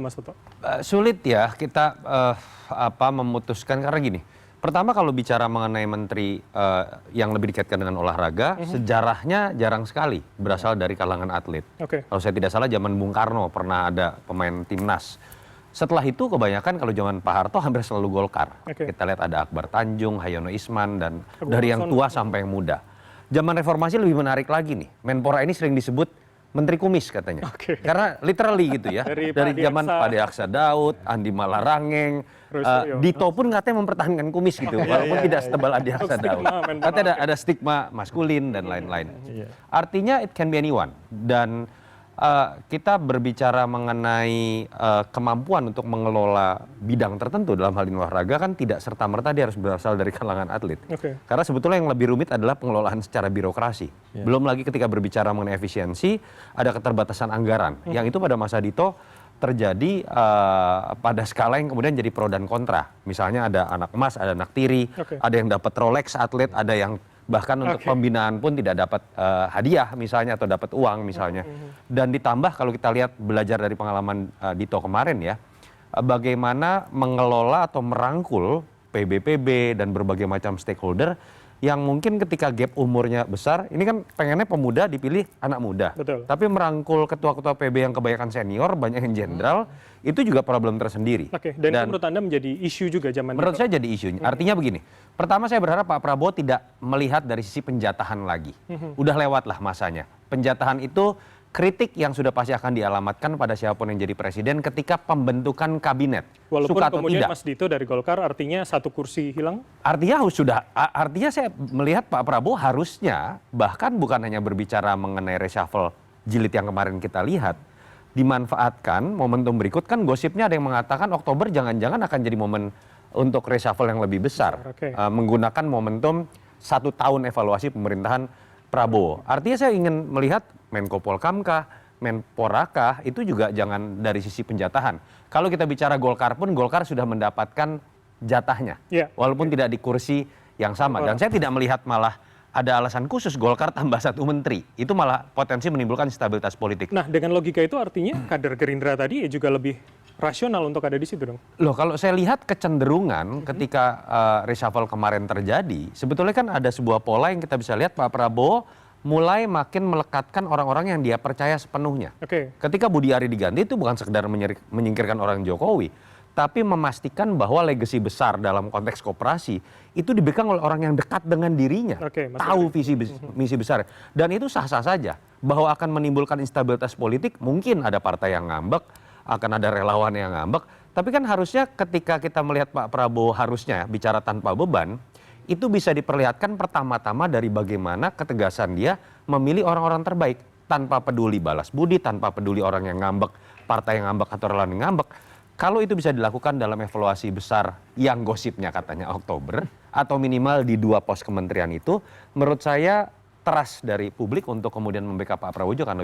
Mas Toto? Sulit ya kita memutuskan karena gini. Pertama kalau bicara mengenai menteri yang lebih dikaitkan dengan olahraga, sejarahnya jarang sekali berasal dari kalangan atlet. Kalau saya tidak salah zaman Bung Karno pernah ada pemain timnas. Setelah itu kebanyakan kalau zaman Pak Harto hampir selalu Golkar. Kita lihat ada Akbar Tanjung, Hayono Isman, dan dari yang tua sampai yang muda. Zaman reformasi lebih menarik lagi nih. Menpora ini sering disebut Menteri Kumis katanya. Karena literally gitu ya. Dari zaman Pak Deaksa Daud, Andi Malarangeng, Dito pun katanya mempertahankan kumis gitu. Walaupun tidak setebal Adi Aksa Daud. Katanya ada stigma maskulin dan lain-lain. Artinya it can be anyone. Dan kita berbicara mengenai kemampuan untuk mengelola bidang tertentu dalam hal ini olahraga kan tidak serta-merta dia harus berasal dari kalangan atlet. Karena sebetulnya yang lebih rumit adalah pengelolaan secara birokrasi. Belum lagi ketika berbicara mengenai efisiensi, ada keterbatasan anggaran. Yang itu pada masa Dito terjadi pada skala yang kemudian jadi pro dan kontra. Misalnya ada anak emas, ada anak tiri, ada yang dapat Rolex atlet, ada yang bahkan untuk pembinaan pun tidak dapat hadiah misalnya atau dapat uang misalnya. Dan ditambah kalau kita lihat belajar dari pengalaman Dito kemarin ya, bagaimana mengelola atau merangkul PBPB dan berbagai macam stakeholder yang mungkin ketika gap umurnya besar, ini kan pengennya pemuda dipilih anak muda. Tapi merangkul ketua-ketua PB yang kebanyakan senior, banyak yang jenderal, itu juga problem tersendiri. Dan itu menurut Anda menjadi isu juga zaman menurut saya jadi isu. Artinya begini, pertama saya berharap Pak Prabowo tidak melihat dari sisi penjatahan lagi. Udah lewat lah masanya. Penjatahan itu kritik yang sudah pasti akan dialamatkan pada siapapun yang jadi presiden ketika pembentukan kabinet. Walaupun suka atau kemudian tidak. Mas Dito dari Golkar artinya satu kursi hilang? Artinya saya melihat Pak Prabowo harusnya bahkan bukan hanya berbicara mengenai reshuffle jilid yang kemarin kita lihat, dimanfaatkan momentum berikut. Kan gosipnya ada yang mengatakan Oktober jangan-jangan akan jadi momen untuk reshuffle yang lebih besar. Menggunakan momentum 1 tahun evaluasi pemerintahan Prabowo. Artinya saya ingin melihat Menko Polkamkah, Menporakah itu juga jangan dari sisi penjatahan. Kalau kita bicara Golkar pun, Golkar sudah mendapatkan jatahnya. Walaupun tidak di kursi yang sama. Dan saya tidak melihat malah ada alasan khusus Golkar tambah 1 menteri. Itu malah potensi menimbulkan stabilitas politik. Nah dengan logika itu artinya kader Gerindra tadi juga lebih rasional untuk ada di situ dong? Loh kalau saya lihat kecenderungan ketika reshuffle kemarin terjadi, sebetulnya kan ada sebuah pola yang kita bisa lihat Pak Prabowo mulai makin melekatkan orang-orang yang dia percaya sepenuhnya. Ketika Budi Ari diganti itu bukan sekedar menyingkirkan orang Jokowi, tapi memastikan bahwa legasi besar dalam konteks koperasi itu diberikan oleh orang yang dekat dengan dirinya, tahu visi misi besar. Dan itu sah-sah saja bahwa akan menimbulkan instabilitas politik, mungkin ada partai yang ngambek, akan ada relawan yang ngambek. Tapi kan harusnya ketika kita melihat Pak Prabowo harusnya bicara tanpa beban, itu bisa diperlihatkan pertama-tama dari bagaimana ketegasan dia memilih orang-orang terbaik tanpa peduli balas budi, tanpa peduli orang yang ngambek, partai yang ngambek atau relawan yang ngambek. Kalau itu bisa dilakukan dalam evaluasi besar yang gosipnya katanya Oktober atau minimal di 2 pos kementerian itu, menurut saya trust dari publik untuk kemudian membackup Pak Prabowo juga kan